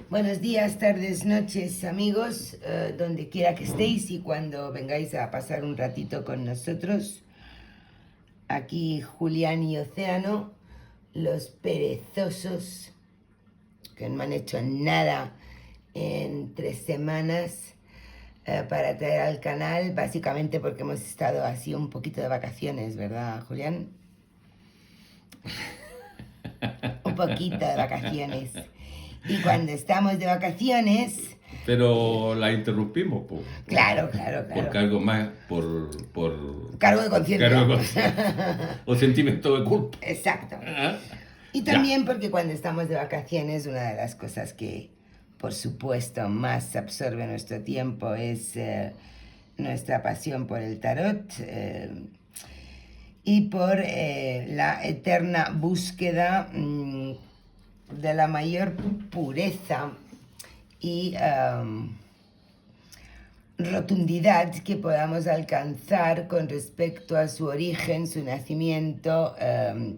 Buenos días, tardes, noches, amigos, donde quiera que estéis y cuando vengáis a pasar un ratito con nosotros. Aquí Julián y Océano, los perezosos que no han hecho nada en 3 semanas para traer al canal, básicamente porque hemos estado así un poquito de vacaciones, ¿verdad, Julián? Un poquito de vacaciones. Y cuando estamos de vacaciones, Pero la interrumpimos, po, claro, claro, por claro. cargo más, por Cargo de cargo de conciencia. conciencia o sentimiento de culpa. Exacto. Ah, Y ya. también porque cuando estamos de vacaciones, una de las cosas que, por supuesto, más absorbe nuestro tiempo es nuestra pasión por el tarot y por la eterna búsqueda de la mayor pureza y rotundidad que podamos alcanzar con respecto a su origen, su nacimiento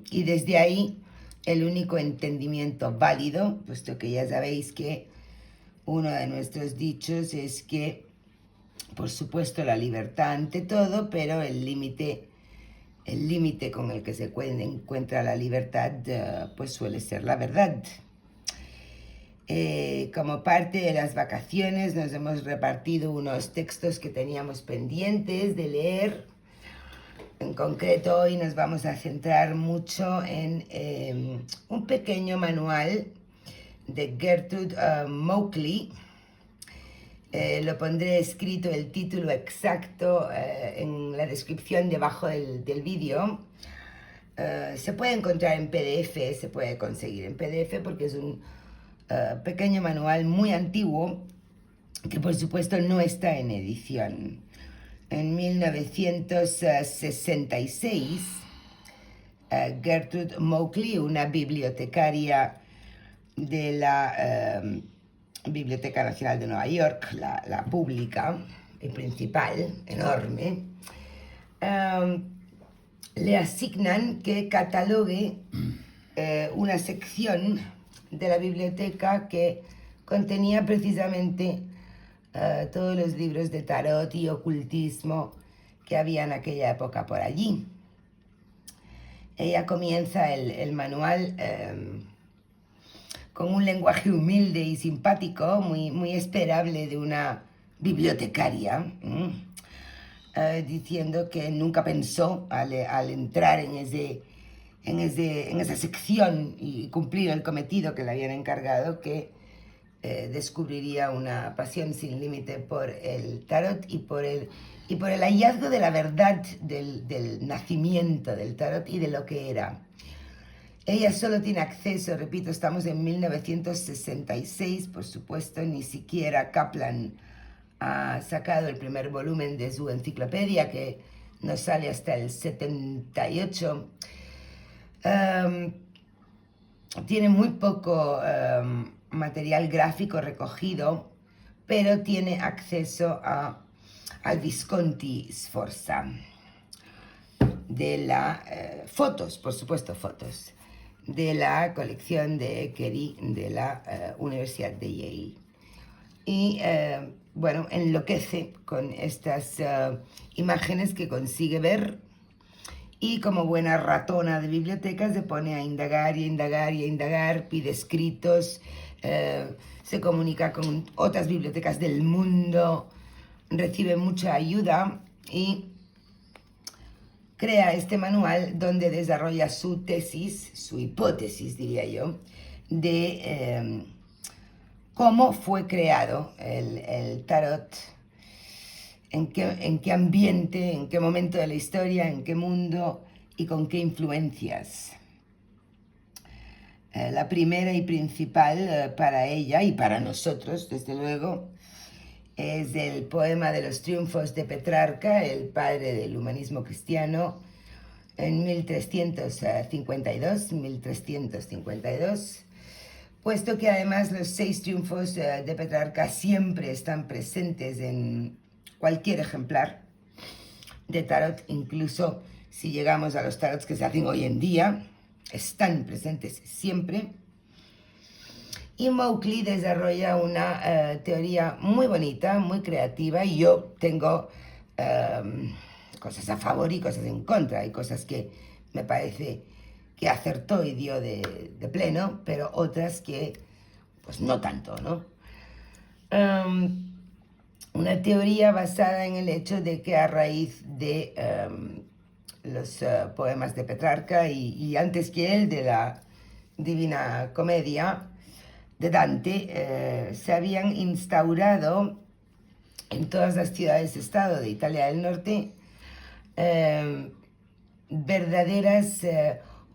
y desde ahí el único entendimiento válido, puesto que ya sabéis que uno de nuestros dichos es que, por supuesto, la libertad ante todo, pero el límite con el que se encuentra la libertad pues suele ser la verdad. Como parte de las vacaciones nos hemos repartido unos textos que teníamos pendientes de leer. En concreto hoy nos vamos a centrar mucho en un pequeño manual de Gertrude Mauchly. Lo pondré escrito el título exacto en la descripción debajo del vídeo. Se puede encontrar en PDF, se puede conseguir en PDF porque es un pequeño manual muy antiguo que por supuesto no está en edición. En 1966, Gertrude Mauchly, una bibliotecaria de la Biblioteca Nacional de Nueva York, la pública y principal, enorme, le asignan que catalogue una sección de la biblioteca que contenía precisamente todos los libros de tarot y ocultismo que había en aquella época por allí. Ella comienza el manual con un lenguaje humilde y simpático, muy esperable de una bibliotecaria, diciendo que nunca pensó al entrar en esa sección y cumplir el cometido que le habían encargado, que descubriría una pasión sin límite por el tarot y por el hallazgo de la verdad del nacimiento del tarot y de lo que era. Ella solo tiene acceso, repito, estamos en 1966, por supuesto, ni siquiera Kaplan ha sacado el primer volumen de su enciclopedia, que no sale hasta el 78. Tiene muy poco material gráfico recogido, pero tiene acceso al Visconti Sforza, de la fotos, por supuesto, fotos, de la colección de Curie de la Universidad de Yale. Y bueno, enloquece con estas imágenes que consigue ver y como buena ratona de bibliotecas se pone a indagar y a indagar y a indagar, pide escritos, se comunica con otras bibliotecas del mundo, recibe mucha ayuda y crea este manual donde desarrolla su tesis, su hipótesis diría yo, de cómo fue creado el tarot, en qué ambiente, en qué momento de la historia, en qué mundo y con qué influencias. La primera y principal para ella y para nosotros, desde luego, es el poema de los triunfos de Petrarca, el padre del humanismo cristiano, en 1352, puesto que además los 6 triunfos de Petrarca siempre están presentes en cualquier ejemplar de tarot, incluso si llegamos a los tarots que se hacen hoy en día, están presentes siempre. Y Mowgli desarrolla una teoría muy bonita, muy creativa, y yo tengo cosas a favor y cosas en contra. Hay cosas que me parece que acertó y dio de pleno, pero otras que pues no tanto, ¿no? Una teoría basada en el hecho de que a raíz de los poemas de Petrarca y antes que él de la Divina Comedia de Dante, se habían instaurado en todas las ciudades-estado de Italia del Norte verdaderas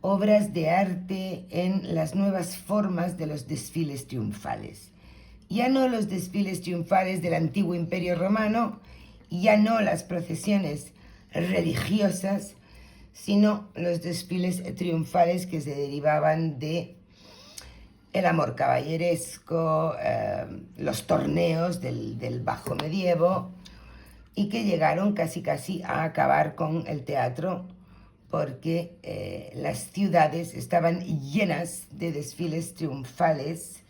obras de arte en las nuevas formas de los desfiles triunfales. Ya no los desfiles triunfales del antiguo Imperio Romano, ya no las procesiones religiosas, sino los desfiles triunfales que se derivaban de el amor caballeresco, los torneos del Bajo Medievo, y que llegaron casi a acabar con el teatro, porque las ciudades estaban llenas de desfiles triunfales,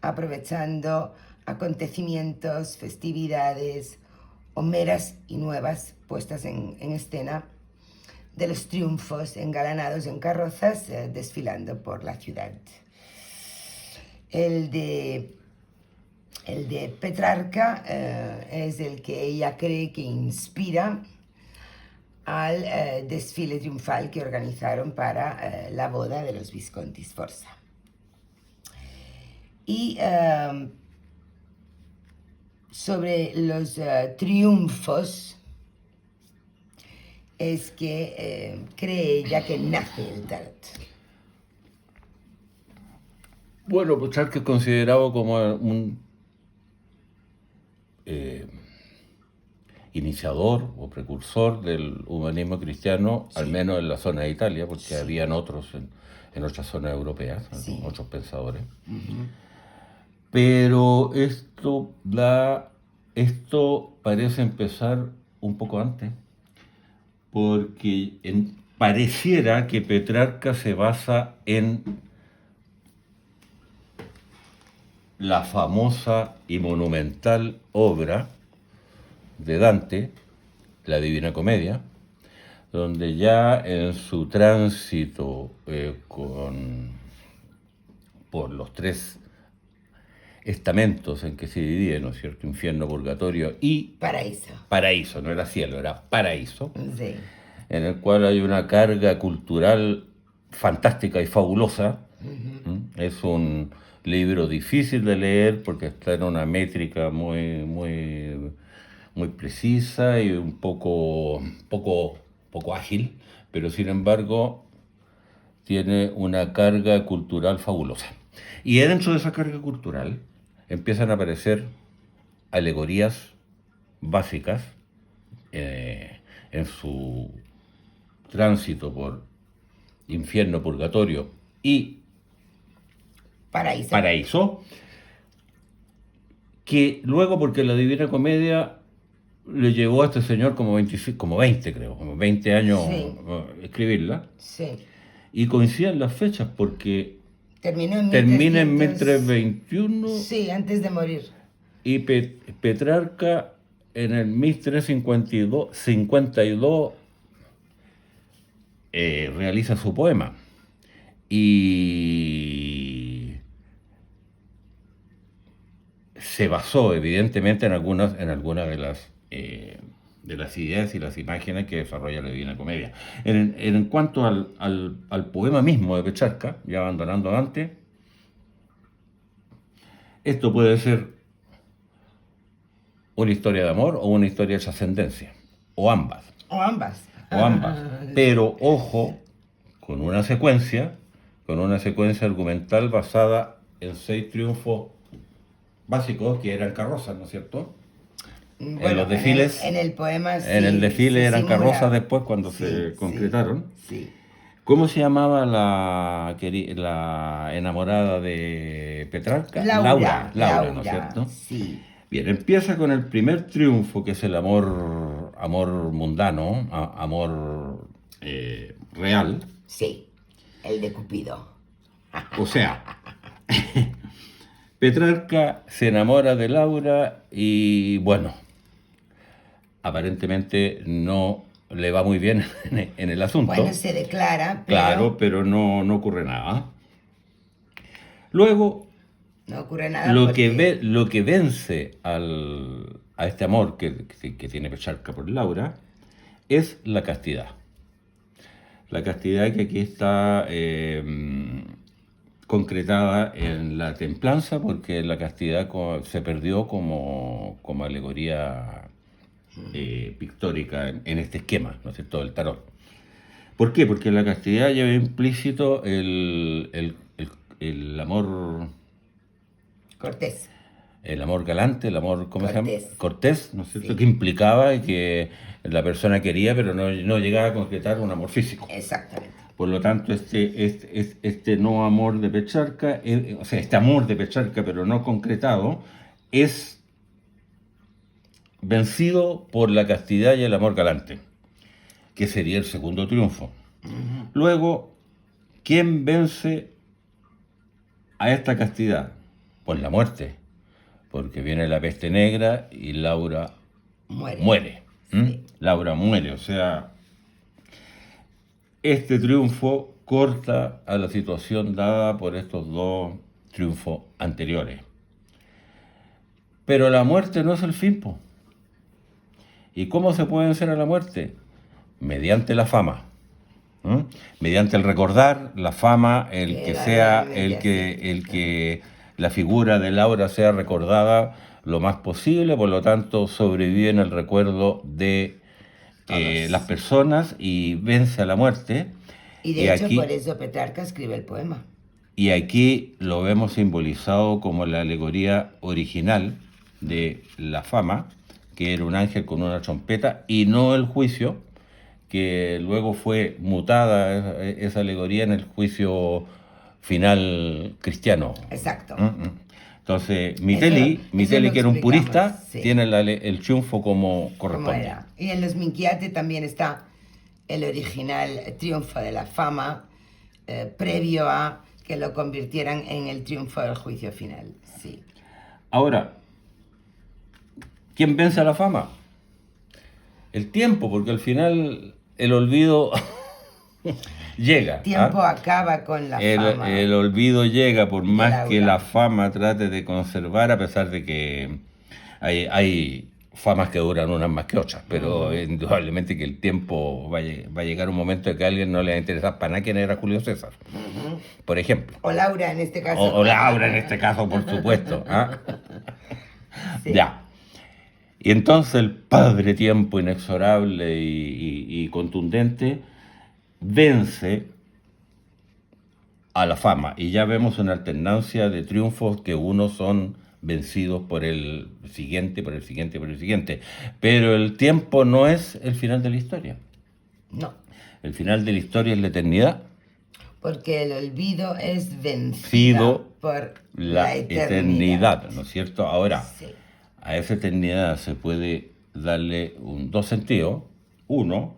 aprovechando acontecimientos, festividades o meras y nuevas puestas en escena de los triunfos engalanados en carrozas desfilando por la ciudad. El de Petrarca es el que ella cree que inspira al desfile triunfal que organizaron para la boda de los Visconti Sforza. Y sobre los triunfos es que cree ella que nace el tarot. Bueno, Petrarca es considerado como un iniciador o precursor del humanismo cristiano, Sí. al menos en la zona de Italia, porque Sí. habían otros en otras zonas europeas, Sí. otros pensadores. Uh-huh. Pero esto parece empezar un poco antes, porque pareciera que Petrarca se basa en la famosa y monumental obra de Dante, la Divina Comedia, donde ya en su tránsito por los tres estamentos en que se divide, ¿no es cierto?, infierno, purgatorio y paraíso, no era cielo, era paraíso, sí. En el cual hay una carga cultural fantástica y fabulosa. Uh-huh. Es un libro difícil de leer porque está en una métrica muy precisa y un poco ágil, pero sin embargo tiene una carga cultural fabulosa. Y dentro de esa carga cultural empiezan a aparecer alegorías básicas en su tránsito por infierno, purgatorio y paraíso, que luego, porque la Divina Comedia le llevó a este señor como 20 años sí. Escribirla, Sí. y coinciden las fechas porque termina en 1321. Sí, antes de morir. Y Petrarca en el 1352 realiza su poema. Y se basó evidentemente en algunas de las ideas y las imágenes que desarrolla la Divina Comedia. En cuanto al poema mismo de Petrarca, ya abandonando a Dante, esto puede ser una historia de amor o una historia de trascendencia, o ambas. Pero ojo, con una secuencia argumental basada en 6 triunfos básicos que eran carrozas, ¿no es cierto? Bueno, en los desfiles, en el poema sí, en el desfile eran simula. carrozas después cuando se concretaron. Sí. ¿Cómo se llamaba la enamorada de Petrarca? Laura, ¿no es cierto? Sí. Bien, empieza con el primer triunfo, que es el amor mundano, amor real. Sí, el de Cupido. O sea, Petrarca se enamora de Laura y bueno, aparentemente no le va muy bien en el Bueno, asunto. se declara, Claro, pero pero no ocurre nada. Luego, no ocurre nada porque... lo que vence a este amor que tiene Petrarca por Laura es la castidad. La castidad que aquí está concretada en la templanza, porque la castidad se perdió como alegoría pictórica en este esquema, ¿no es cierto?, del tarot. ¿Por qué? Porque la castidad lleva implícito el amor, Cortés, el amor galante, el amor, ¿cómo se llama? Cortés, Cortés, ¿no es cierto?, que sí, implicaba que la persona quería, pero no llegaba a concretar un amor físico. exactamente. Por lo tanto, este no amor de Petrarca, o sea, este amor de Petrarca, pero no concretado, es vencido por la castidad y el amor galante, que sería el segundo triunfo. Ujú. Luego, ¿quién vence a esta castidad? Pues la muerte, porque viene la peste negra y Laura Muere, muere. ¿Mm? sí. Laura muere, o sea, este triunfo corta a la situación dada por estos dos triunfos anteriores. Pero la muerte no es el fin, po. ¿Y cómo se puede vencer a la muerte? Mediante la fama. ¿Mm? Mediante el recordar la fama, el Que que era sea, realmente así. el que la figura de Laura sea recordada lo más posible, por lo tanto sobrevive en el recuerdo de las Todos. personas y vence a la muerte. Y de Y hecho, por aquí, eso Petrarca escribe el poema. y aquí lo vemos simbolizado como la alegoría original de la fama, que era un ángel con una trompeta, y no el juicio, que luego fue mutada esa alegoría en el juicio final cristiano. Exacto. Entonces, Eso lo Mitelli, que era un explicamos, purista, sí. tiene el triunfo como Cómo corresponde. era. Y en los Minquiate también está el original triunfo de la fama, previo a que lo convirtieran en el triunfo del juicio final. Sí. Ahora, ¿quién vence a la fama? El tiempo, porque al final el olvido El llega. tiempo ¿Ah? acaba con la El fama olvido llega, por de más que la Laura. fama trate de conservar, a pesar de que hay famas que duran unas más que otras, pero Ujú, indudablemente que el tiempo va a llegar un momento en que a alguien no le va a interesar para nada quién era Julio César, ujú. por ejemplo. O Laura en este caso. O Laura en este caso, por supuesto. ¿Ah? Sí. Ya. Y entonces el padre tiempo inexorable y contundente vence a la fama. Y ya vemos una alternancia de triunfos que unos son vencidos por el siguiente, por el siguiente, por el siguiente. Pero el tiempo no es el final de la historia. No, El final de la historia es la eternidad, porque el olvido es vencida sido por la la eternidad. eternidad, ¿no es cierto? Ahora, Sí. a esa eternidad se puede darle dos sentidos. Uno,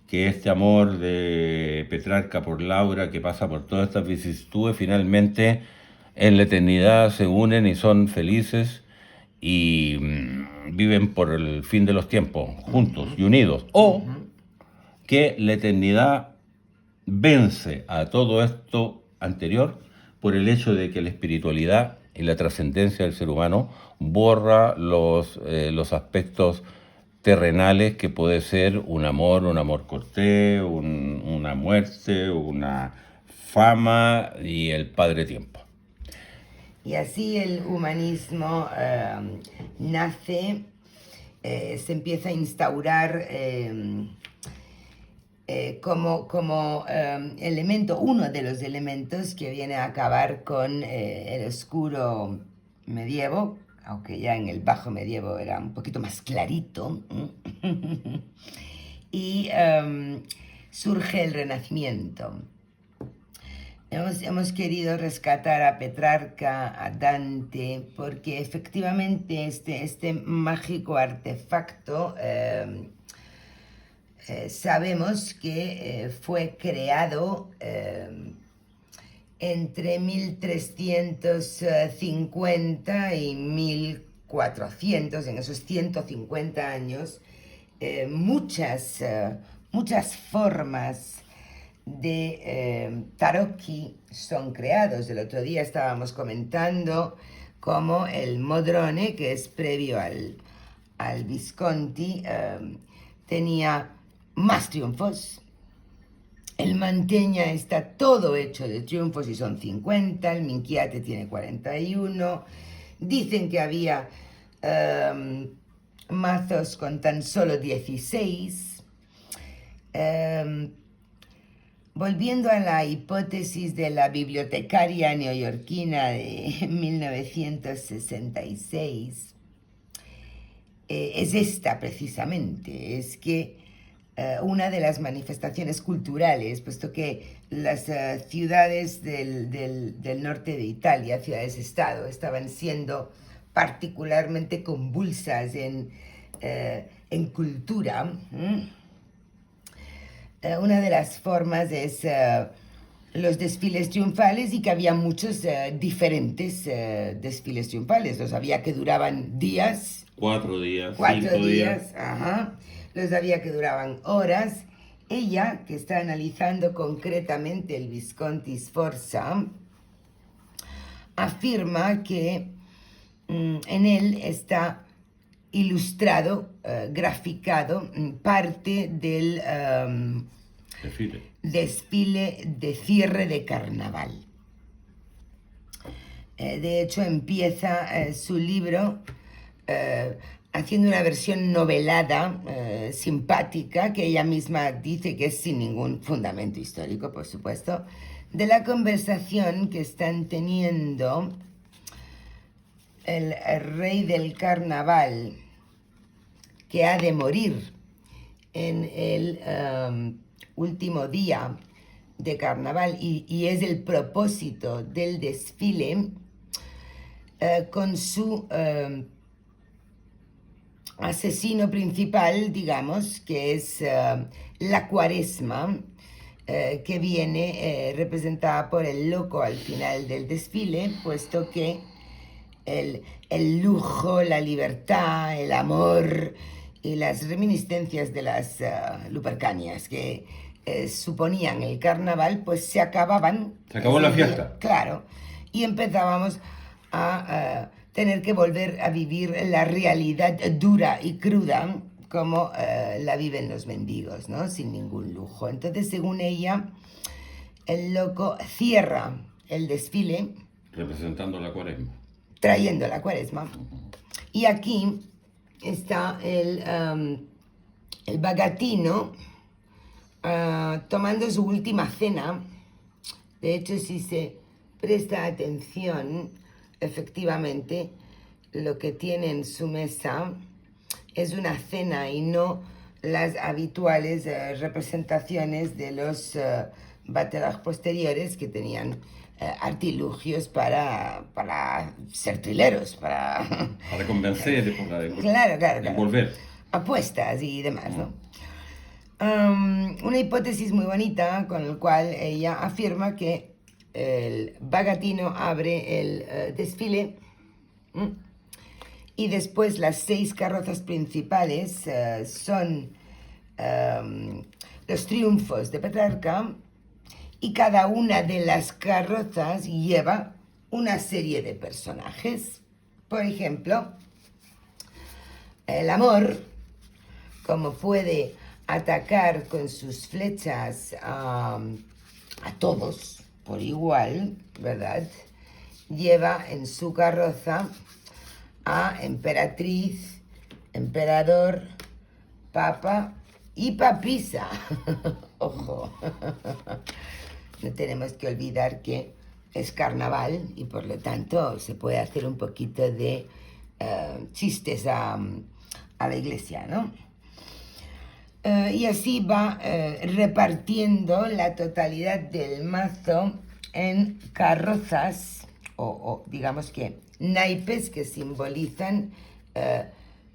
que este amor de Petrarca por Laura, que pasa por todas estas vicisitudes, finalmente en la eternidad se unen y son felices y viven por el fin de los tiempos, juntos y unidos. O Ujú. que la eternidad vence a todo esto anterior por el hecho de que la espiritualidad y la trascendencia del ser humano borra los aspectos terrenales que puede ser un amor cortés, una muerte, una fama y el padre tiempo. Y así el humanismo nace, se empieza a instaurar como elemento, uno de los elementos que viene a acabar con el oscuro medievo, aunque ya en el bajo medievo era un poquito más clarito. Y surge el Renacimiento. Hemos querido rescatar a Petrarca, a Dante, porque efectivamente este mágico artefacto sabemos que fue creado entre 1350 y 1400, en esos 150 años, muchas formas de tarocchi son creados. El otro día estábamos comentando cómo el Modrone, que es previo al Visconti, tenía más triunfos. El Mantegna está todo hecho de triunfos y son 50, el Minchiate tiene 41. Dicen que había mazos con tan solo 16. Volviendo a la hipótesis de la bibliotecaria neoyorquina de 1966, es esta precisamente, es que una de las manifestaciones culturales, puesto que las ciudades del norte de Italia, ciudades-estado, estaban siendo particularmente convulsas en cultura. Una de las formas es los desfiles triunfales, y que había muchos diferentes desfiles triunfales. Los había que duraban días. 4 días, 4 5 días. días, ajá. Los había que duraban horas. Ella, que está analizando concretamente el Visconti Sforza, afirma que en él está ilustrado, graficado, parte del desfile de cierre de carnaval. De hecho, empieza su libro haciendo una versión novelada, simpática, que ella misma dice que es sin ningún fundamento histórico, por supuesto, de la conversación que están teniendo el rey del carnaval, que ha de morir en el último día de carnaval, y es el propósito del desfile, con su asesino principal, digamos, que es la Cuaresma, que viene representada por el loco al final del desfile, puesto que el lujo, la libertad, el amor y las reminiscencias de las Lupercanias que suponían el carnaval, pues se acababan. Se acabó la fiesta. Claro, y empezábamos a tener que volver a vivir la realidad dura y cruda como la viven los mendigos, ¿no? Sin ningún lujo. Entonces, según ella, el loco cierra el desfile representando la Cuaresma, trayendo la Cuaresma, y aquí está el Bagatino tomando su última cena. De hecho, si se presta atención, efectivamente, lo que tiene en su mesa es una cena y no las habituales representaciones de los bateleurs posteriores, que tenían artilugios para ser trileros, para convencer, claro, envolver. Apuestas y demás, ¿no? Una hipótesis muy bonita con la cual ella afirma que el Bagatino abre el desfile, y después las 6 carrozas principales son los triunfos de Petrarca, y cada una de las carrozas lleva una serie de personajes. Por ejemplo, el amor, como puede atacar con sus flechas a todos por igual, ¿verdad? Lleva en su carroza a emperatriz, emperador, papa y papisa. Ojo. No tenemos que olvidar que es carnaval y por lo tanto se puede hacer un poquito de chistes a la iglesia, ¿no? Y así va repartiendo la totalidad del mazo en carrozas o digamos que naipes, que simbolizan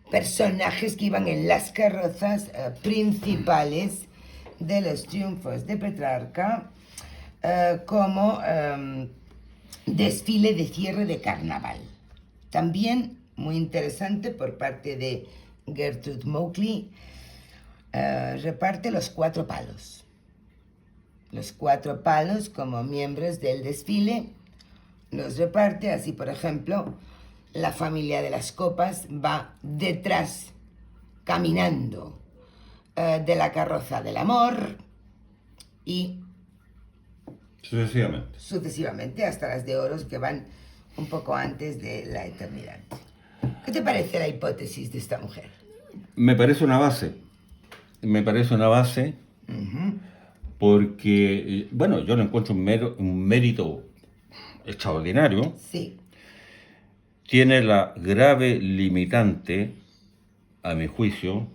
personajes que iban en las carrozas principales de los triunfos de Petrarca, como desfile de cierre de carnaval. También muy interesante por parte de Gertrude Mauchly, reparte los 4 palos. Los 4 palos como miembros del desfile los reparte. Así, por ejemplo, la familia de las copas va detrás, caminando, de la carroza del amor y sucesivamente hasta las de oros, que van un poco antes de la eternidad. ¿Qué te parece la hipótesis de esta mujer? Me parece una base. Porque, bueno, yo le encuentro un mérito extraordinario. Sí. Tiene la grave limitante, a mi juicio,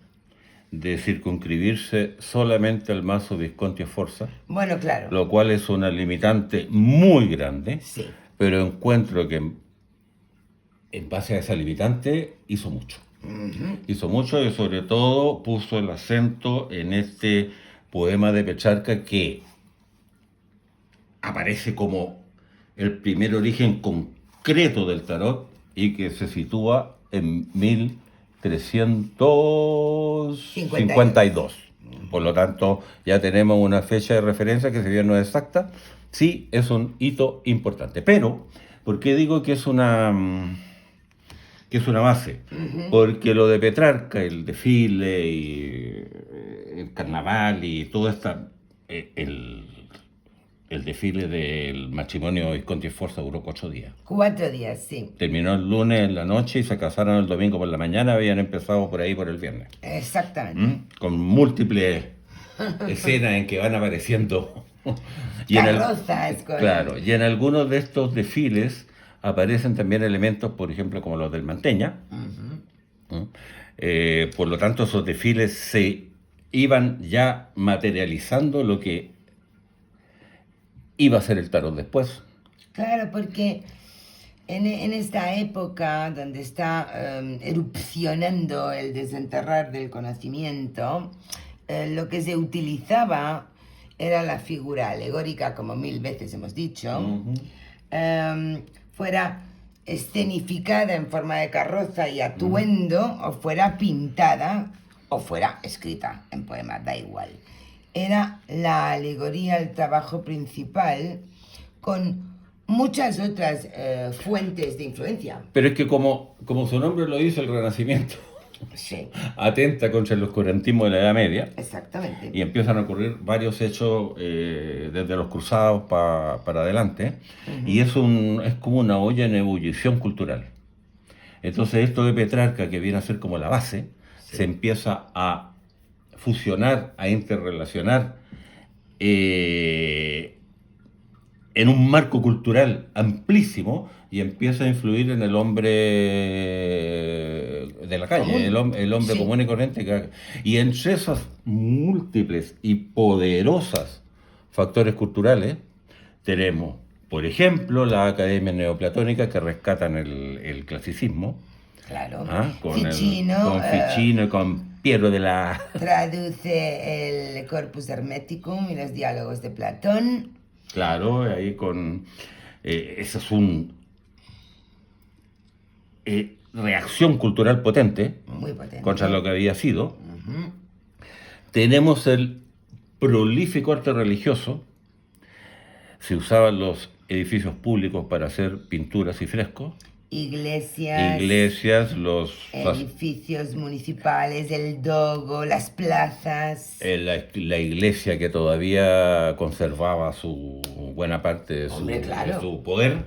de circunscribirse solamente al mazo Visconti Sforza. Bueno, claro. Lo cual es una limitante muy grande. Sí. Pero encuentro que en base a esa limitante hizo mucho. Hizo mucho y sobre todo puso el acento en este poema de Petrarca que aparece como el primer origen concreto del tarot y que se sitúa en 1352. Por lo tanto, ya tenemos una fecha de referencia que si bien no es exacta, sí es un hito importante. Pero, ¿por qué digo que es una base? Porque lo de Petrarca, el desfile y el carnaval y todo esta, el desfile del matrimonio Visconti Sforza duró 4 días. 4 días, sí. Terminó el lunes en la noche y se casaron el domingo por la mañana, habían empezado por ahí por el viernes. Exactamente. Con múltiples escenas en que van apareciendo. Carrozas. Claro, y en algunos de estos desfiles aparecen también elementos, por ejemplo, como los del Manteña. Por lo tanto, esos desfiles se iban ya materializando lo que iba a ser el tarot después. Claro, porque en esta época donde está erupcionando el desenterrar del conocimiento, lo que se utilizaba era la figura alegórica, como 1000 veces hemos dicho, fuera escenificada en forma de carroza y atuendo, o fuera pintada, o fuera escrita en poema, da igual. Era la alegoría el trabajo principal, con muchas otras fuentes de influencia. Pero es que como su nombre lo dice, el Renacimiento sí. atenta contra el oscurantismo de la Edad Media. Exactamente. Y empiezan a ocurrir varios hechos desde los cruzados para adelante. Y es como una olla en ebullición cultural. Entonces esto de Petrarca, que viene a ser como la base, se empieza a fusionar, a interrelacionar en un marco cultural amplísimo y empieza a influir en el hombre de la calle, el hombre común y corriente. Y entre esos múltiples y poderosas factores culturales tenemos, por ejemplo, las academias neoplatónicas que rescatan el clasicismo. Claro. Con Ficino y con Piero de la... Traduce el Corpus Hermeticum y los diálogos de Platón. Claro, ahí con... eso es reacción cultural potente. Muy potente. Contra lo que había sido. Tenemos el prolífico arte religioso. Se usaban los edificios públicos para hacer pinturas y frescos. Iglesias, los edificios municipales, el dogo, las plazas. La iglesia que todavía conservaba su buena parte de su poder.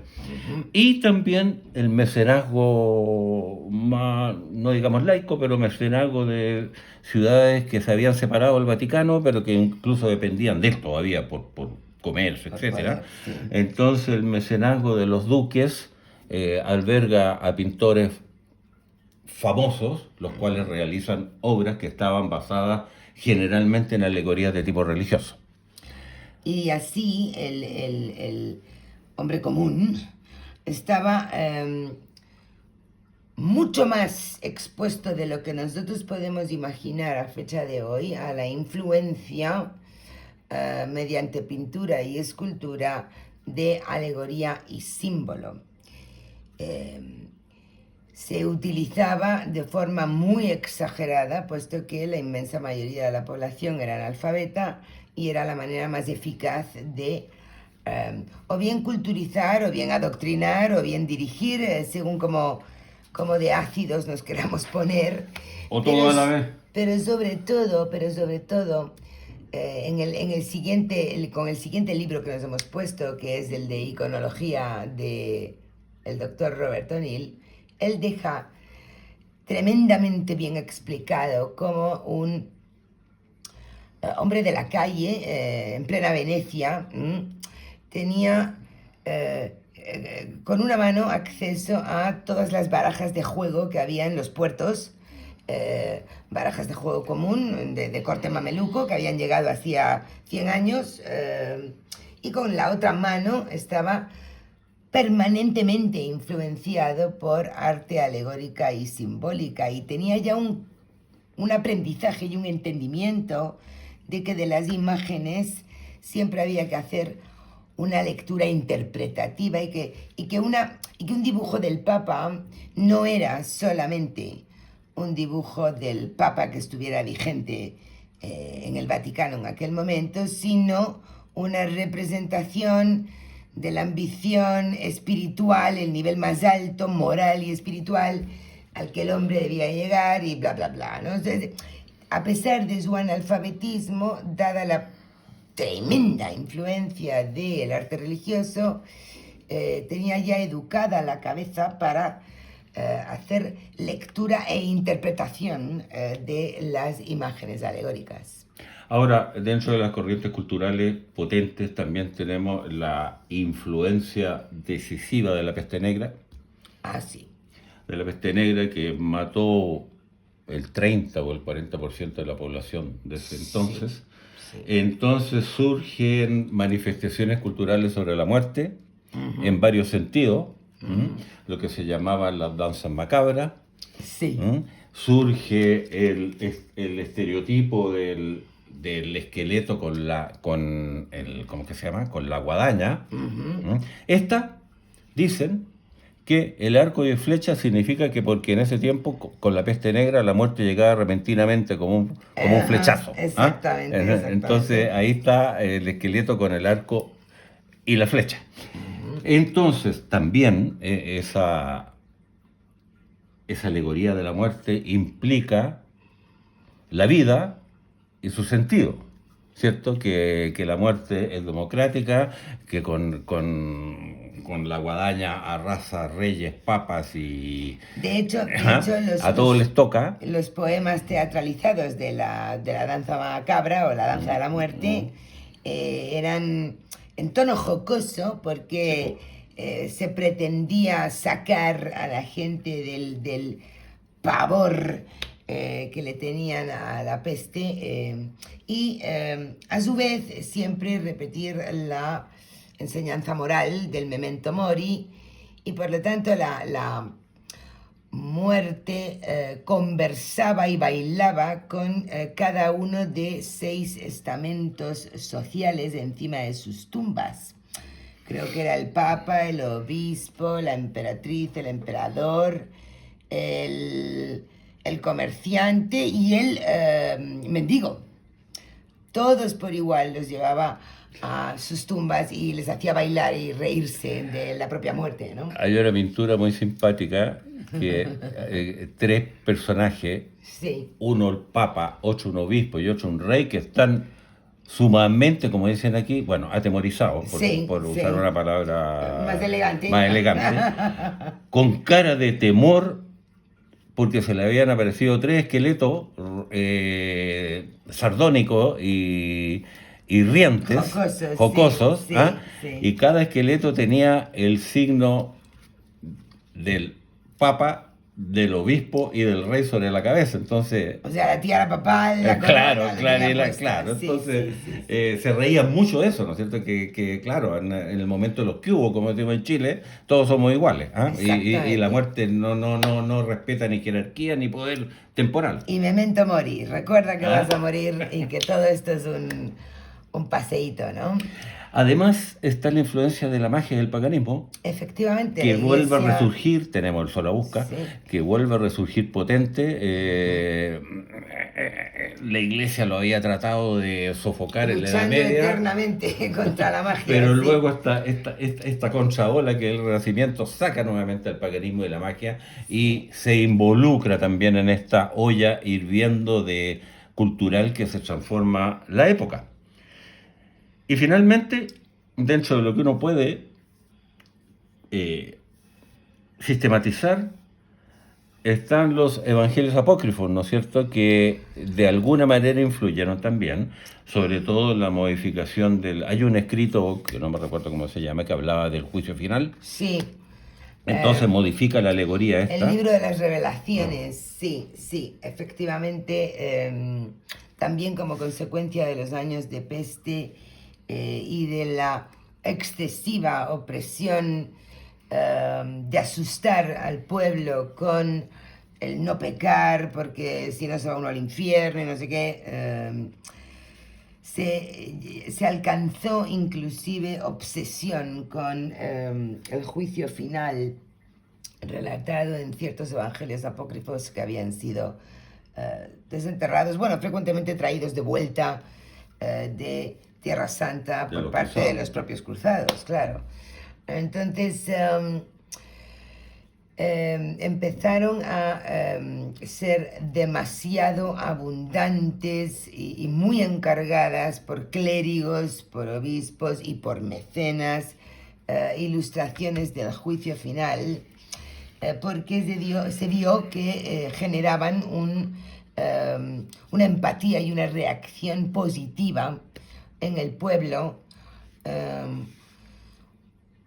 Y también el mecenazgo, más, no digamos laico, pero mecenazgo de ciudades que se habían separado del Vaticano, pero que incluso dependían de él todavía por comercio, etc. Sí. Entonces el mecenazgo de los duques alberga a pintores famosos, los cuales realizan obras que estaban basadas generalmente en alegorías de tipo religioso. Y así el hombre común estaba mucho más expuesto de lo que nosotros podemos imaginar a fecha de hoy a la influencia mediante pintura y escultura de alegoría y símbolo. Se utilizaba de forma muy exagerada, puesto que la inmensa mayoría de la población era analfabeta y era la manera más eficaz de o bien culturizar, o bien adoctrinar, o bien dirigir, según como de ácidos nos queramos poner. O todo a la vez. Pero sobre todo, con el siguiente libro que nos hemos puesto, que es el de iconología de el doctor Robert O'Neill, él deja tremendamente bien explicado cómo un hombre de la calle, en plena Venecia, tenía con una mano acceso a todas las barajas de juego que había en los puertos, barajas de juego común de corte mameluco que habían llegado hacía 100 años, y con la otra mano estaba permanentemente influenciado por arte alegórica y simbólica, y tenía ya un aprendizaje y un entendimiento de que de las imágenes siempre había que hacer una lectura interpretativa, y que un dibujo del Papa no era solamente un dibujo del Papa que estuviera vigente en el Vaticano en aquel momento, sino una representación de la ambición espiritual, el nivel más alto, moral y espiritual, al que el hombre debía llegar, y bla, bla, bla, ¿no? Entonces, a pesar de su analfabetismo, dada la tremenda influencia del arte religioso, tenía ya educada la cabeza para hacer lectura e interpretación de las imágenes alegóricas. Ahora, dentro de las corrientes culturales potentes también tenemos la influencia decisiva de la peste negra. Ah, sí. De la peste negra, que mató el 30 o el 40% de la población desde entonces. Sí. Entonces surgen manifestaciones culturales sobre la muerte, en varios sentidos, lo que se llamaban las danzas macabras. Sí. Surge el estereotipo del esqueleto con ¿cómo que se llama? Con la guadaña. Esta, dicen que el arco y flecha significa que porque en ese tiempo, con la peste negra, la muerte llegaba repentinamente como un flechazo. Exactamente. Entonces ahí está el esqueleto con el arco y la flecha. Entonces también esa alegoría de la muerte implica la vida y su sentido, ¿cierto? Que la muerte es democrática, que con la guadaña arrasa reyes, papas y... De hecho, a todos les toca. Los poemas teatralizados de la danza macabra o la danza de la muerte eran en tono jocoso, porque se pretendía sacar a la gente del pavor que le tenían a la peste, y a su vez siempre repetir la enseñanza moral del memento mori, y por lo tanto la muerte conversaba y bailaba con cada uno de 6 estamentos sociales encima de sus tumbas. Creo que era el Papa, el Obispo, la Emperatriz, el Emperador, el comerciante y el mendigo. Todos por igual los llevaba a sus tumbas y les hacía bailar y reírse de la propia muerte, ¿no? Hay una pintura muy simpática que 3 personajes, sí, uno el Papa, otro un obispo y otro un rey, que están sumamente, como dicen aquí, bueno, atemorizados, por usar una palabra más elegante, con cara de temor, porque se le habían aparecido 3 esqueletos sardónicos y rientes, jocosos, y cada esqueleto tenía el signo del Papa, del obispo y del rey sobre la cabeza. Entonces, o sea, la tiara papal, claro, entonces se reían mucho de eso, ¿no es cierto? Que claro, en el momento de los que hubo, como decimos en Chile, todos somos iguales, y la muerte no respeta ni jerarquía ni poder temporal. Y memento mori, recuerda que vas a morir y que todo esto es un paseíto, ¿no? Además está la influencia de la magia y del paganismo, Efectivamente, que la vuelve a iglesia, resurgir, tenemos el sol a busca, sí, que vuelve a resurgir potente. ujú, La iglesia lo había tratado de sofocar en la Edad luchando Media, eternamente contra la magia, pero sí, luego esta contraola que es el Renacimiento saca nuevamente el paganismo y la magia sí, y se involucra también en esta olla hirviendo de cultural que se transforma la época. Y finalmente, dentro de lo que uno puede eh, sistematizar, están los evangelios apócrifos, ¿no es cierto?, que de alguna manera influyeron también, sobre todo en la modificación del... Hay un escrito, que no me recuerdo cómo se llama, que hablaba del juicio final, sí. entonces modifica la alegoría El esta. libro de las revelaciones, sí, sí, efectivamente, también como consecuencia de los años de peste y de la excesiva opresión de asustar al pueblo con el no pecar, porque si no se va uno al infierno y no sé qué, se alcanzó inclusive obsesión con el juicio final relatado en ciertos evangelios apócrifos que habían sido desenterrados, bueno, frecuentemente traídos de vuelta de Tierra Santa De por los parte de cruzados. los propios cruzados, claro. Entonces empezaron a ser demasiado abundantes y muy encargadas por clérigos, por obispos y por mecenas, ilustraciones del juicio final, porque se vio que generaban una empatía y una reacción positiva en el pueblo, eh,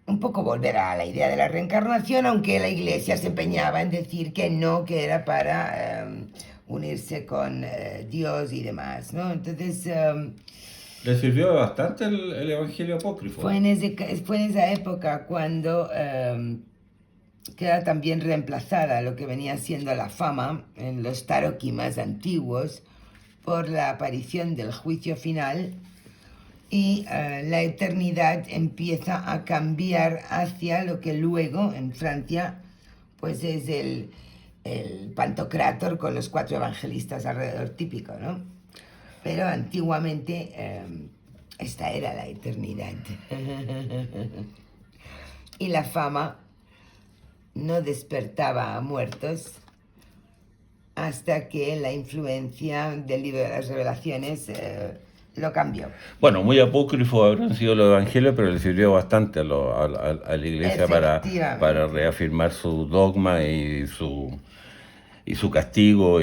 un poco volver a la idea de la reencarnación, aunque la iglesia se empeñaba en decir que no, que era para unirse con Dios y demás, ¿no? Entonces Le sirvió bastante el evangelio apócrifo. fue en esa época cuando queda también reemplazada lo que venía siendo la fama en los taroki más antiguos por la aparición del juicio final y la eternidad empieza a cambiar hacia lo que luego en Francia pues es el Pantocrátor con los 4 evangelistas alrededor típico, ¿no? Pero antiguamente esta era la eternidad. Y la fama no despertaba a muertos hasta que la influencia del libro de las revelaciones lo cambió. Bueno, muy apócrifos habrán sido los evangelios, pero le sirvió bastante a la iglesia para Efectivamente. reafirmar su dogma y su castigo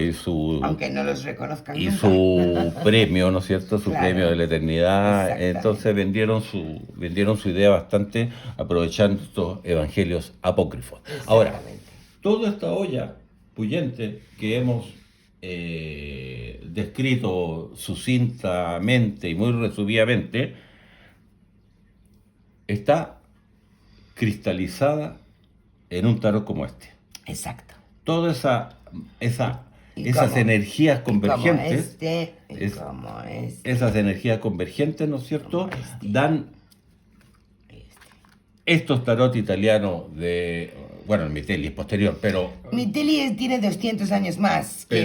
Aunque no los reconozcan y nunca. su premio, ¿no es cierto? Su premio de Claro, la eternidad. Entonces exactamente. vendieron su idea bastante aprovechando estos evangelios apócrifos. Ahora, Exactamente. toda esta olla puyente que hemos descrito sucintamente y muy resumidamente, está cristalizada en un tarot como este. Exacto. Toda Y esas como, energías y como convergentes, este, y es, como este, esas energías convergentes, ¿no es como cierto?, este, dan y este. estos tarot italianos de, bueno, el Mitelli es posterior, Mitelli tiene 200 años más que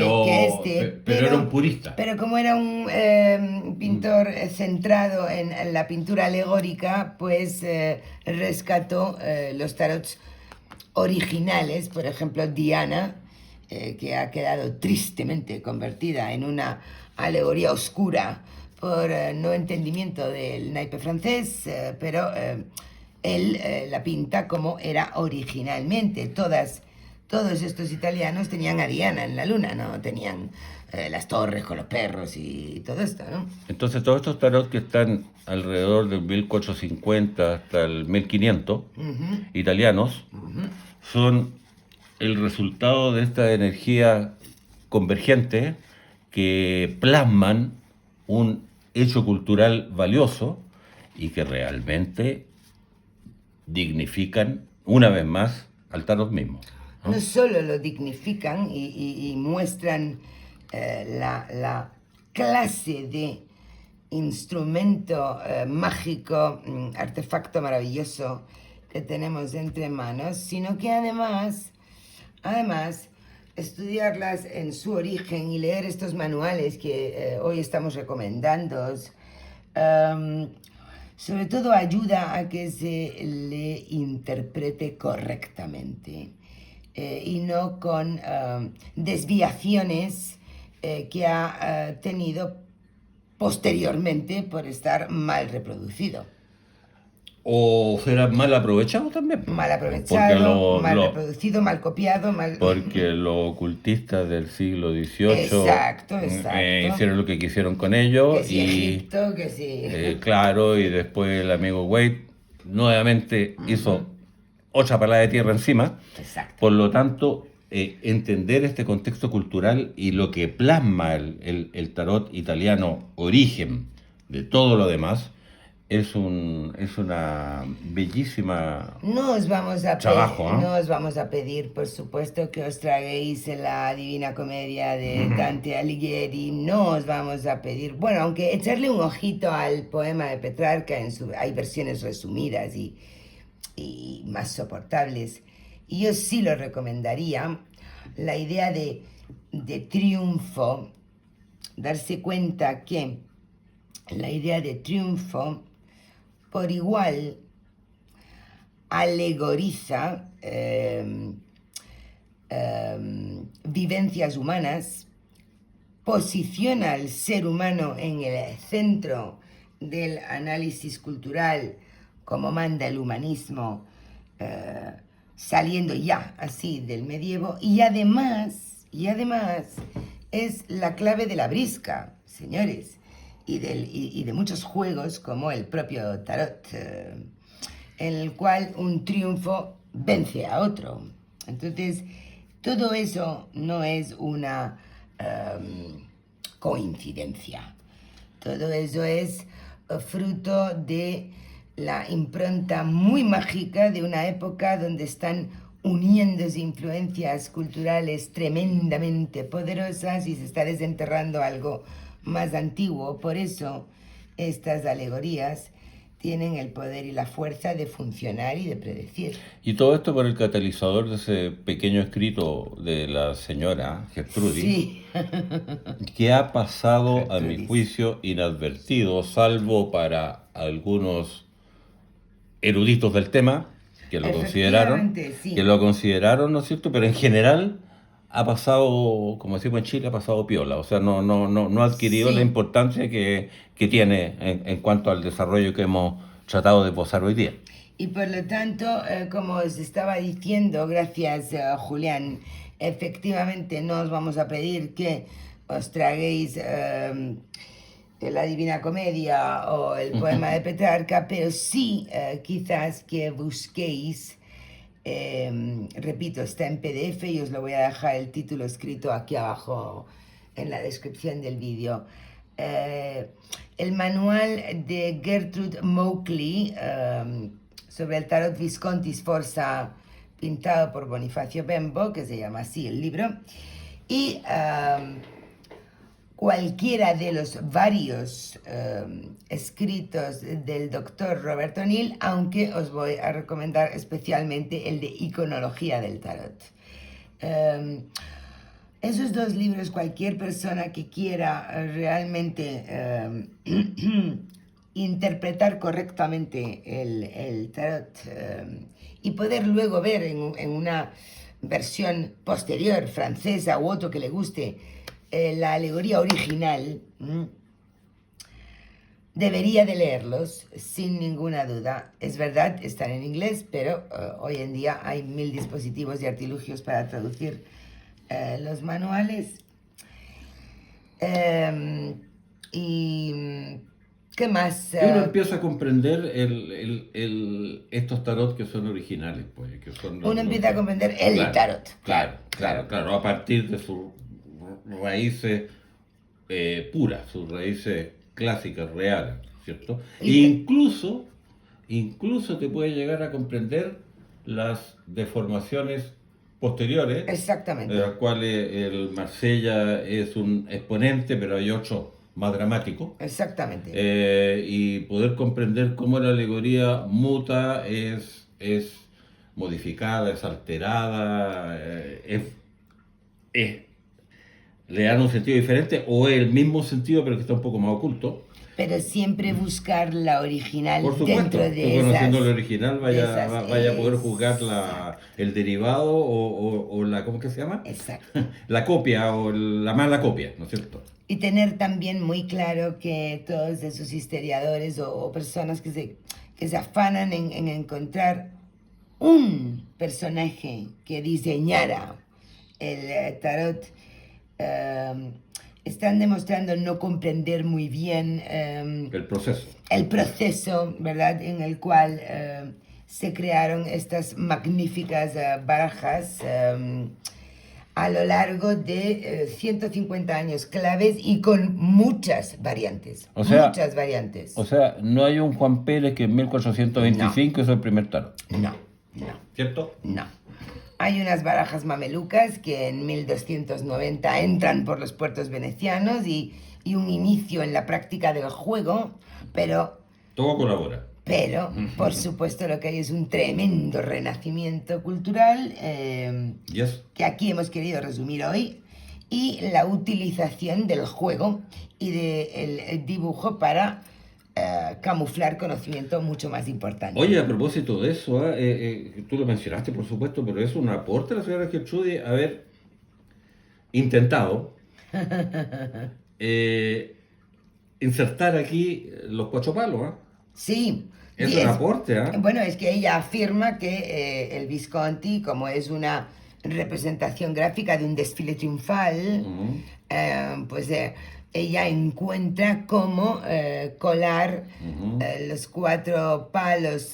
este, pero era un purista. pero como era un pintor centrado en la pintura alegórica, pues rescató los tarots originales, por ejemplo, Diana, que ha quedado tristemente convertida en una alegoría oscura por no entendimiento del naipe francés, pero él la pinta como era originalmente. Todos estos italianos tenían a Diana en la luna, ¿no? Tenían las torres con los perros y todo esto, ¿no? Entonces todos estos tarot que están alrededor del 1450 hasta el 1500, Ujú, italianos, ujú. son el resultado de esta energía convergente que plasman un hecho cultural valioso y que realmente dignifican una vez más al tarot mismo, No ¿no? solo lo dignifican y muestran la clase de instrumento mágico, artefacto maravilloso que tenemos entre manos, sino que además, estudiarlas en su origen y leer estos manuales que hoy estamos recomendando, sobre todo ayuda a que se le interprete correctamente y no con desviaciones que ha tenido posteriormente por estar mal reproducido. O será mal aprovechado también, po. Mal Porque aprovechado, mal reproducido, mal copiado, mal... porque los ocultistas del siglo XVIII Exacto, exacto. hicieron lo que quisieron con Que ellos si Egipto, que si... claro, y después el amigo Wade nuevamente hizo otra palada de tierra encima. Exacto. Por lo tanto, entender este contexto cultural y lo que plasma el tarot italiano, origen de todo lo demás, es una bellísima No os vamos a trabajo, no os vamos a pedir, por supuesto, que os traguéis la Divina Comedia de Dante Alighieri. No os vamos a pedir, bueno, aunque echarle un ojito al poema de Petrarca, hay versiones resumidas y más soportables. Y yo sí lo recomendaría. La idea de triunfo, darse cuenta que la idea de triunfo por igual alegoriza vivencias humanas, posiciona al ser humano en el centro del análisis cultural como manda el humanismo, saliendo ya así del medievo, y además es la clave de la brisca, señores, y de muchos juegos como el propio tarot, en el cual un triunfo vence a otro. Entonces, todo eso no es una coincidencia. Todo eso es fruto de la impronta muy mágica de una época donde están uniéndose influencias culturales tremendamente poderosas y se está desenterrando algo más antiguo. Por eso estas alegorías tienen el poder y la fuerza de funcionar y de predecir. Y todo esto por el catalizador de ese pequeño escrito de la señora Gertrudis, Sí. que ha pasado, a Gertrudis. mi juicio, inadvertido, salvo para algunos eruditos del tema, que lo consideraron, Sí. ¿no es cierto? Pero en general ha pasado, como decimos en Chile, ha pasado piola, o sea, no ha adquirido Sí. la importancia que tiene en cuanto al desarrollo que hemos tratado de posar hoy día. Y por lo tanto, como os estaba diciendo, gracias Julián, efectivamente no os vamos a pedir que os traguéis la Divina Comedia o el poema de Petrarca, pero sí quizás que busquéis, repito, está en PDF y os lo voy a dejar el título escrito aquí abajo en la descripción del vídeo. El manual de Gertrude Mauchly sobre el tarot Visconti Sforza, pintado por Bonifacio Bembo, que se llama así el libro, y cualquiera de los varios escritos del doctor Robert O'Neill, aunque os voy a recomendar especialmente el de Iconología del Tarot. Esos dos libros, cualquier persona que quiera realmente interpretar correctamente el tarot y poder luego ver en una versión posterior, francesa u otro que le guste, la alegoría original, debería de leerlos sin ninguna duda. Es verdad, están en inglés, pero hoy en día hay 1000 dispositivos y artilugios para traducir los manuales. Y ¿qué más? Y uno empieza a comprender estos tarot que son originales, pues. Que son Uno empieza a comprender el tarot. Claro, a partir de sus raíces puras, sus raíces clásicas, reales, ¿cierto? Incluso te puede llegar a comprender las deformaciones posteriores, Exactamente. de las cuales el Marsella es un exponente, pero hay otros más dramático. Exactamente. Y poder comprender cómo la alegoría muta, es modificada, es alterada, es- le dan un sentido diferente o es el mismo sentido pero que está un poco más oculto. Pero siempre buscar la original Por dentro supuesto, tú de conociendo esas... el original de esas vaya a poder juzgar exacto, el derivado o la, ¿cómo que se llama? exacto. La copia o la mala copia, ¿no es cierto? Y tener también muy claro que todos esos historiadores o personas que se afanan en encontrar un personaje que diseñara el tarot, eh, están demostrando no comprender muy bien El proceso. el proceso, ¿verdad?, en el cual se crearon estas magníficas barajas a lo largo de 150 años claves y con muchas variantes. O sea, Muchas variantes. O sea, no hay un Juan Pérez que en 1425 hizo el primer tarot, No, no, ¿cierto? no. Hay unas barajas mamelucas que en 1290 entran por los puertos venecianos y un inicio en la práctica del juego, pero Todo colabora. por supuesto, lo que hay es un tremendo renacimiento cultural Yes. que aquí hemos querido resumir hoy y la utilización del juego y del dibujo para camuflar conocimiento mucho más importante. Oye, a propósito de eso, tú lo mencionaste, por supuesto, pero es un aporte de la señora Gertrude haber intentado eh, insertar aquí los cuatro palos, ¿ah? Sí. Es y un aporte, ¿ah? Bueno, es que ella afirma que el Visconti, como es una representación gráfica de un desfile triunfal, Ujú, pues ella encuentra cómo colar ujú. los cuatro palos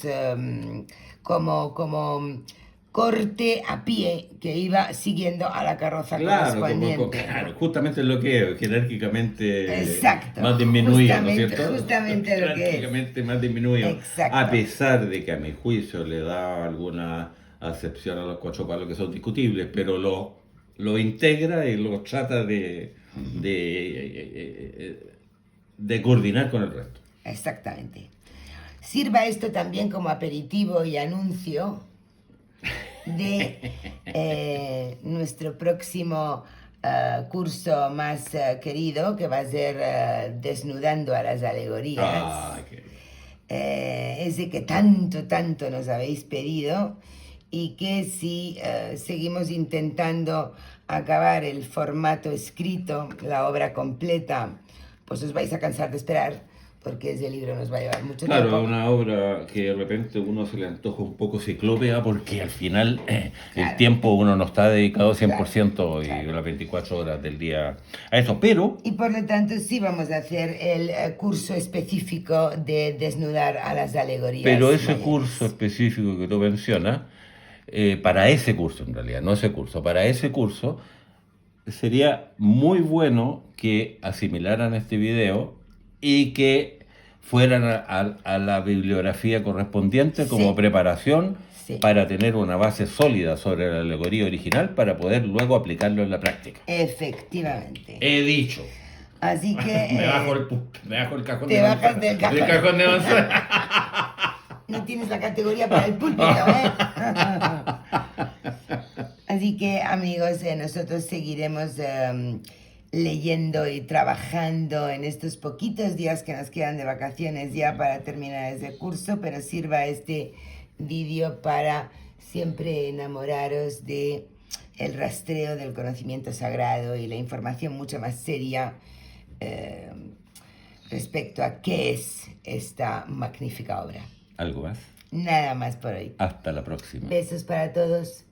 como corte a pie que iba siguiendo a la carroza Claro, correspondiente. claro, justamente es lo que es, jerárquicamente Exacto, más disminuido, ¿no es justamente, cierto? justamente lo que es. Jerárquicamente más disminuido. Exacto. A pesar de que a mi juicio le da alguna acepción a los cuatro palos que son discutibles, pero lo integra y lo trata de coordinar con el resto. Exactamente. Sirva esto también como aperitivo y anuncio de nuestro próximo curso más querido, que va a ser Desnudando a las Alegorías. Ah, Ese que tanto, tanto nos habéis pedido y que si seguimos intentando acabar el formato escrito, la obra completa, pues os vais a cansar de esperar, porque ese libro nos va a llevar mucho claro, tiempo. es una obra que de repente uno se le antoja un poco ciclópea porque al final Claro. el tiempo uno no está dedicado 100% Claro, y claro. las 24 horas del día a eso, pero Y por lo tanto sí vamos a hacer el curso específico de desnudar a las alegorías. ese mayores. curso específico que tú mencionas, para ese curso en realidad, no ese curso, para ese curso sería muy bueno que asimilaran este video y que fueran a la bibliografía correspondiente como Sí. preparación Sí. para tener una base sólida sobre la alegoría original para poder luego aplicarlo en la práctica. Efectivamente. He dicho. Así que Me bajo el cajón te de bajas manzana. del cajón. Del cajón de manzana. no tienes la categoría para el púlpito, ¿eh? Así que amigos, nosotros seguiremos leyendo y trabajando en estos poquitos días que nos quedan de vacaciones ya para terminar ese curso, pero sirva este vídeo para siempre enamoraros de el rastreo del conocimiento sagrado y la información mucho más seria respecto a qué es esta magnífica obra. ¿Algo más? Nada más por hoy. Hasta la próxima. Besos para todos.